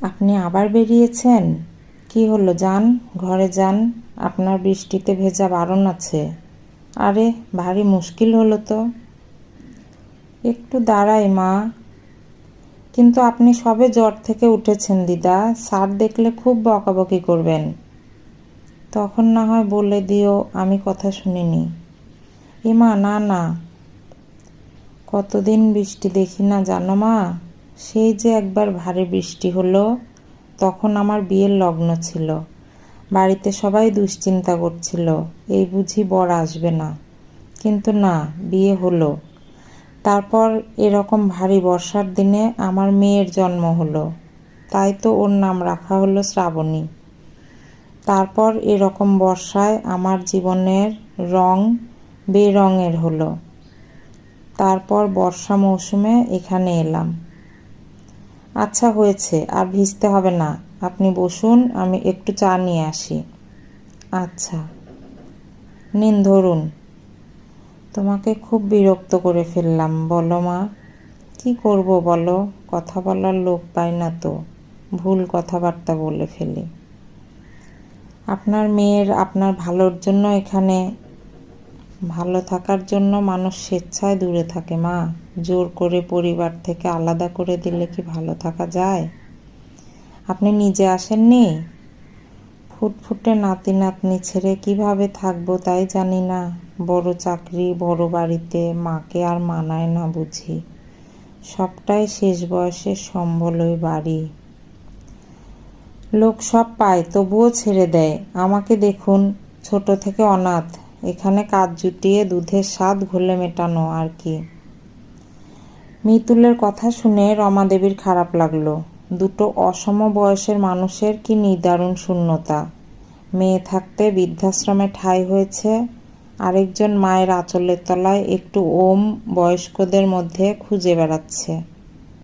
আপনি আবার বেরিয়েছেন? কি হলো, যান, ঘরে যান, আপনার বৃষ্টিতে ভেজা বারণ আছে। আরে, ভারী মুশকিল হলো তো। একটু দাঁড়াই মা। কিন্তু আপনি সবে জ্বর থেকে উঠেছেন দিদা, স্যার দেখলে খুব বকাবকি করবেন। তখন না হয় বলে দিও আমি কথা শুনিনি। মা, না না, কতদিন বৃষ্টি দেখি না জানো মা। সেই যে একবার ভারী বৃষ্টি হলো, তখন আমার বিয়ের লগ্ন ছিল। বাড়িতে সবাই দুশ্চিন্তা করছিল, এই বুঝি বর আসবে না। কিন্তু না, বিয়ে হলো। তারপর এরকম ভারী বর্ষার দিনে আমার মেয়ের জন্ম হলো, তাই তো ওর নাম রাখা হলো শ্রাবণী। তারপর এরকম বর্ষায় আমার জীবনের রং বেরঙের হলো। তারপর বর্ষা মৌসুমে এখানে এলাম। আচ্ছা হয়েছে, আর ভিজতে হবে না, আপনি বসুন, আমি একটু চা নিয়ে আসি। আচ্ছা, নিন ধরুন। তোমাকে খুব বিরক্ত করে ফেললাম বলো মা। কি করব বলো, কথা বলার লোক পাই না তো, ভুল কথাবার্তা বলে ফেলি। আপনার মেয়ের আপনার ভালোর জন্য এখানে। ভালো থাকার জন্য মানুষ স্বেচ্ছায় দূরে থাকে মা। জোর করে পরিবার থেকে আলাদা করে দিলে কি ভালো থাকা যায়? আপনি নিজে আসেননি? ফুটফুটে নাতি নাতনি ছেড়ে কিভাবে থাকবো তাই জানি না। বড় চাকরি, বড় বাড়িতে, মাকে আর মানায় না বুঝি। সবটাই শেষ বয়সে সম্বল ওই বাড়ি। লোক সব পায় তবুও ছেড়ে দেয়। আমাকে দেখুন, ছোট থেকে অনাথ, এখানে কাজ জুটিয়ে দুধের স্বাদ ঘোলে মেটানো আর কি। মিতুলের কথা শুনে রমাদেবীর খারাপ লাগলো। দুটো অসম বয়সের মানুষের কি নিদারুণ শূন্যতা। মেয়ে থাকতে বৃদ্ধাশ্রমে ঠাঁই হয়েছে, আরেকজন মায়ের আঁচলের তলায় একটু ওম বয়স্কদের মধ্যে খুঁজে বেড়াচ্ছে।